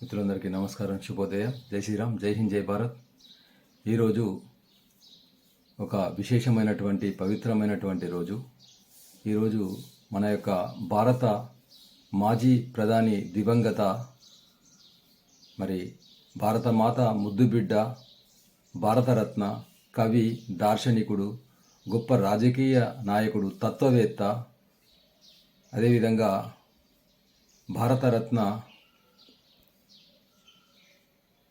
మిత్రులందరికీ నమస్కారం, శుభోదయం, జై శ్రీరామ్, జై హింద్, జై భారత్. ఈరోజు ఒక విశేషమైనటువంటి పవిత్రమైనటువంటి రోజు. ఈరోజు మన యొక్క భారత మాజీ ప్రధాని దివంగత భారత మాత ముద్దుబిడ్డ, భారతరత్న, కవి, దార్శనికుడు, గొప్ప రాజకీయ నాయకుడు, తత్వవేత్త, అదేవిధంగా భారతరత్న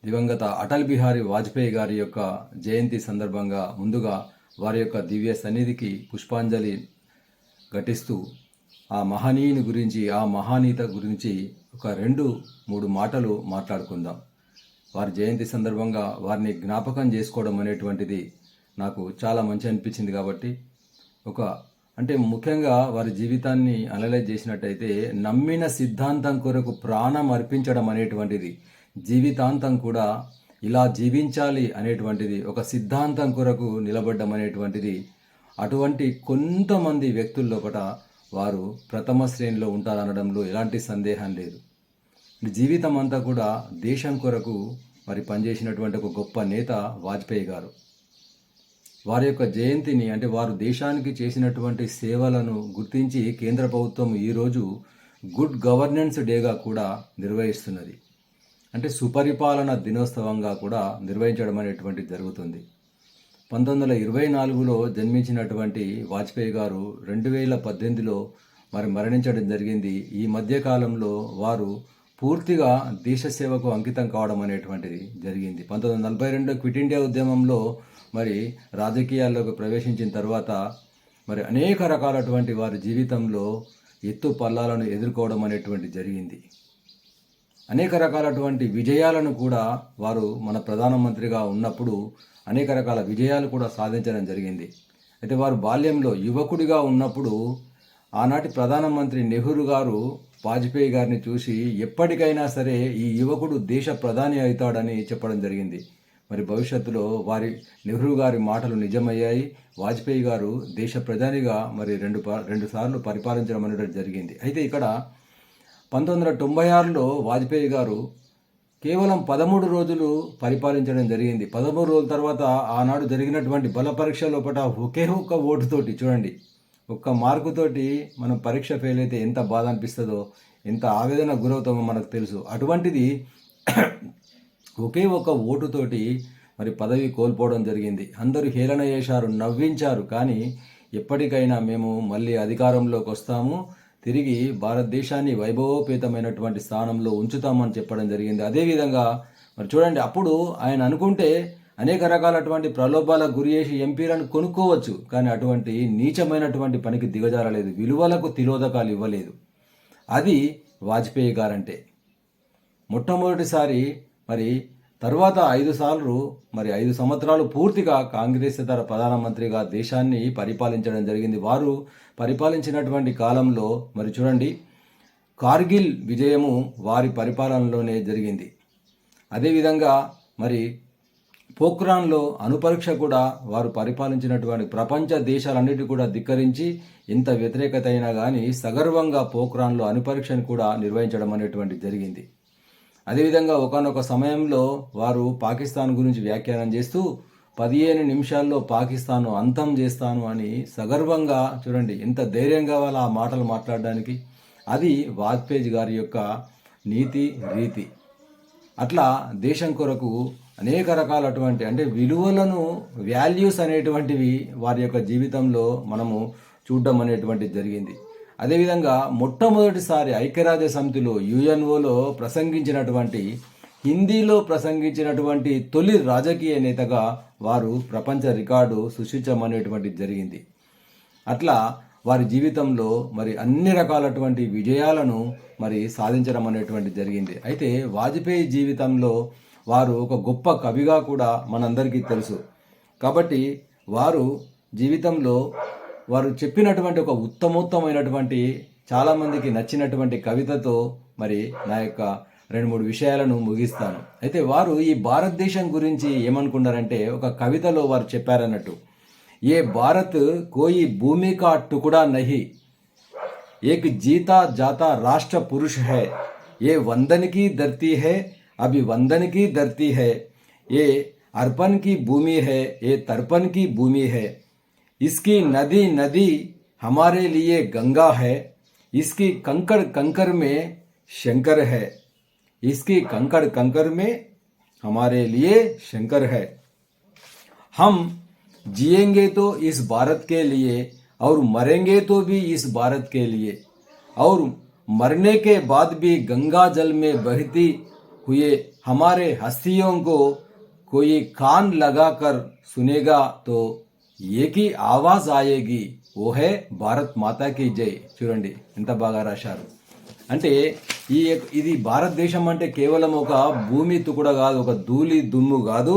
దివంగత అటల్ బిహారీ వాజ్పేయి గారి యొక్క జయంతి సందర్భంగా ముందుగా వారి యొక్క దివ్య సన్నిధికి పుష్పాంజలి ఘటిస్తూ ఆ మహనీయుని గురించి, ఆ మహానీత గురించి ఒక 2-3 మాటలు మాట్లాడుకుందాం. వారి జయంతి సందర్భంగా వారిని జ్ఞాపకం చేసుకోవడం అనేటువంటిది నాకు చాలా మంచి అనిపించింది. కాబట్టి ముఖ్యంగా వారి జీవితాన్ని అనలైజ్ చేసినట్టయితే, నమ్మిన సిద్ధాంతం కొరకు ప్రాణం అర్పించడం అనేటువంటిది, జీవితాంతం కూడా ఇలా జీవించాలి అనేటువంటిది, ఒక సిద్ధాంతం కొరకు నిలబడ్డం అనేటువంటిది, అటువంటి కొంతమంది వ్యక్తుల లోపల వారు ప్రథమ శ్రేణిలో ఉంటారనడంలో ఎలాంటి సందేహం లేదు. జీవితం అంతా కూడా దేశం కొరకు పనిచేసినటువంటి ఒక గొప్ప నేత వాజ్పేయి గారు. వారి యొక్క జయంతిని, వారు దేశానికి చేసినటువంటి సేవలను గుర్తించి కేంద్ర ప్రభుత్వం ఈరోజు గుడ్ గవర్నెన్స్ డేగా కూడా నిర్వహిస్తున్నది. సుపరిపాలన దినోత్సవంగా కూడా నిర్వహించడం అనేటువంటిది జరుగుతుంది. 1924లో జన్మించినటువంటి వాజ్పేయి గారు 2018లో మరణించడం జరిగింది. ఈ మధ్యకాలంలో వారు పూర్తిగా దేశ సేవకు అంకితం కావడం అనేటువంటిది జరిగింది. 1942 క్విట్ ఇండియా ఉద్యమంలో రాజకీయాల్లోకి ప్రవేశించిన తర్వాత అనేక రకాలటువంటి వారి జీవితంలో ఎత్తు పల్లాలను ఎదుర్కోవడం అనేటువంటి జరిగింది. అనేక రకాలటువంటి విజయాలను కూడా వారు మన ప్రధానమంత్రిగా ఉన్నప్పుడు అనేక రకాల విజయాలు కూడా సాధించడం జరిగింది. అయితే వారు బాల్యంలో యువకుడిగా ఉన్నప్పుడు ఆనాటి ప్రధానమంత్రి నెహ్రూ గారు వాజ్పేయి గారిని చూసి ఎప్పటికైనా సరే ఈ యువకుడు దేశ ప్రధాని అవుతాడని చెప్పడం జరిగింది. భవిష్యత్తులో నెహ్రూ గారి మాటలు నిజమయ్యాయి. వాజ్పేయి గారు దేశ ప్రధానిగా రెండు సార్లు పరిపాలించడం అనేది జరిగింది. అయితే ఇక్కడ 1996లో వాజ్పేయి గారు కేవలం 13 రోజులు పరిపాలించడం జరిగింది. 13 రోజుల తర్వాత ఆనాడు జరిగినటువంటి బల పరీక్ష లోపల ఒకే ఒక్క ఓటుతోటి, చూడండి, ఒక్క మార్కుతోటి మనం పరీక్ష ఫెయిల్ అయితే ఎంత బాధ అనిపిస్తుందో, ఎంత ఆవేదన గురవుతామో మనకు తెలుసు. అటువంటిది ఒకే ఒక్క ఓటుతోటి పదవి కోల్పోవడం జరిగింది. అందరూ హేళన చేశారు, నవ్వించారు. కానీ ఎప్పటికైనా మేము మళ్ళీ అధికారంలోకి వస్తాము, తిరిగి భారతదేశాన్ని వైభవోపేతమైనటువంటి స్థానంలో ఉంచుతామని చెప్పడం జరిగింది. అదేవిధంగా చూడండి, అప్పుడు ఆయన అనుకుంటే అనేక రకాలటువంటి ప్రలోభాలకు గురి చేసి ఎంపీలను కొనుక్కోవచ్చు, కానీ అటువంటి నీచమైనటువంటి పనికి దిగజారలేదు, విలువలకు తిలోదకాలు ఇవ్వలేదు. అది వాజ్పేయి గారంటే. మొట్టమొదటిసారి తర్వాత 5 సంవత్సరాలు పూర్తిగా కాంగ్రెసేతర ప్రధానమంత్రిగా దేశాన్ని పరిపాలించడం జరిగింది. వారు పరిపాలించినటువంటి కాలంలో చూడండి, కార్గిల్ విజయము వారి పరిపాలనలోనే జరిగింది. అదేవిధంగా పోఖ్రాన్లో అణుపరీక్ష కూడా వారు పరిపాలించినటువంటి ప్రపంచ దేశాలన్నిటి కూడా ధిక్కరించి, ఎంత వ్యతిరేకత అయినా కానీ సగర్వంగా పోఖ్రాన్లో అణుపరీక్షను కూడా నిర్వహించడం అనేటువంటి జరిగింది. అదేవిధంగా ఒకానొక సమయంలో వారు పాకిస్తాన్ గురించి వ్యాఖ్యానం చేస్తూ 15 నిమిషాల్లో పాకిస్తాన్ను అంతం చేస్తాను అని సగర్వంగా, చూడండి ఎంత ధైర్యంగా వాళ్ళు ఆ మాటలు మాట్లాడడానికి. అది వాజ్పేయి గారి యొక్క నీతి రీతి. అట్లా దేశం కొరకు అనేక రకాలటువంటి విలువలను, వాల్యూస్ అనేటువంటివి వారి యొక్క జీవితంలో మనము చూడడం అనేటువంటిది జరిగింది. అదేవిధంగా మొట్టమొదటిసారి ఐక్యరాజ్య సమితిలో యుఎన్ఓలో హిందీలో ప్రసంగించినటువంటి తొలి రాజకీయ నేతగా వారు ప్రపంచ రికార్డు సృష్టించమనేటువంటిది జరిగింది. అట్లా వారి జీవితంలో అన్ని రకాలటువంటి విజయాలను సాధించడం అనేటువంటిది జరిగింది. అయితే వాజ్పేయి జీవితంలో వారు ఒక గొప్ప కవిగా కూడా మనందరికీ తెలుసు. కాబట్టి వారు జీవితంలో వారు చెప్పినటువంటి ఒక ఉత్తమోత్తమైనటువంటి, చాలామందికి నచ్చినటువంటి కవితతో నా యొక్క 2-3 విషయాలను ముగిస్తాను. అయితే వారు ఈ భారతదేశం గురించి ఏమనుకున్నారంటే, ఒక కవితలో వారు చెప్పారన్నట్టు, ఏ భారత్ కోయి భూమి కా టుకుడా నహి, ఏక్ జీతా జాతా రాష్ట్ర పురుష హై, ఏ వందన్ की धरती है अभी वंदन की धरती है, ये अर्पण की भूमि है, ये तर्पण की भूमि है। इसकी नदी नदी हमारे लिए गंगा है, इसकी कंकड़ कंकड़ में शंकर है, इसकी कंकड़ कंकड़ में हमारे लिए शंकर है। हम जिएंगे तो इस भारत के लिए और मरेंगे तो भी इस भारत के लिए, और मरने के बाद भी गंगा जल में बहती हुए हमारे हस्तियों को कोई कान लगाकर सुनेगा तो एक ही आवाज आएगी, वो है భారత్ మాతా కీ జై. చూడండి ఎంత బాగా రాశారు. అంటే ఇది భారతదేశం అంటే కేవలం ఒక భూమి తుకుడ కాదు, ఒక ధూళి దుమ్ము కాదు.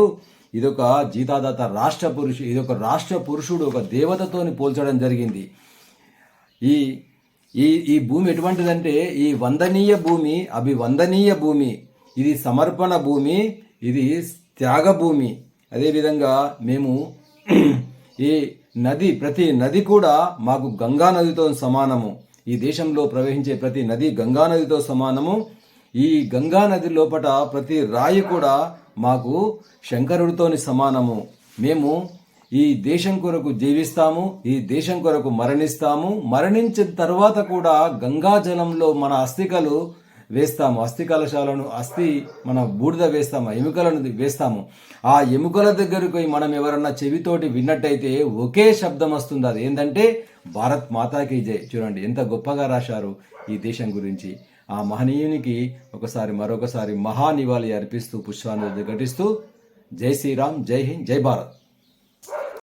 ఇదొక జీతాదాత రాష్ట్ర పురుషుడు, ఇదొక రాష్ట్ర పురుషుడు, ఒక దేవతతోని పోల్చడం జరిగింది. ఈ ఈ ఈ భూమి ఎటువంటిదంటే ఈ వందనీయ భూమి, అభివందనీయ భూమి, ఇది సమర్పణ భూమి, ఇది త్యాగ భూమి. అదేవిధంగా మేము ఈ నది, ప్రతి నది కూడా మాకు గంగా నదితో సమానము. ఈ దేశంలో ప్రవహించే ప్రతి నది గంగా నదితో సమానము. ఈ గంగా నది లోపట ప్రతి రాయి కూడా మాకు శంకరుడితోని సమానము. మేము ఈ దేశం కొరకు జీవిస్తాము, ఈ దేశం కొరకు మరణిస్తాము. మరణించిన తర్వాత కూడా గంగా జలంలో మన అస్థికలు వేస్తాము, అస్థి కలశాలను, మన బూడిద వేస్తాము, ఎముకలను వేస్తాము. ఆ ఎముకల దగ్గరకు మనం ఎవరన్నా చెవితోటి విన్నట్టయితే ఒకే శబ్దం వస్తుంది, అది ఏంటంటే భారత్ మాతాకి జై. చూడండి ఎంత గొప్పగా రాశారు ఈ దేశం గురించి. ఆ మహనీయునికి మరొకసారి మహానివాళి అర్పిస్తూ పుష్పాంజలి ఘటిస్తూ జై శ్రీరామ్, జై హింద్, జై భారత్.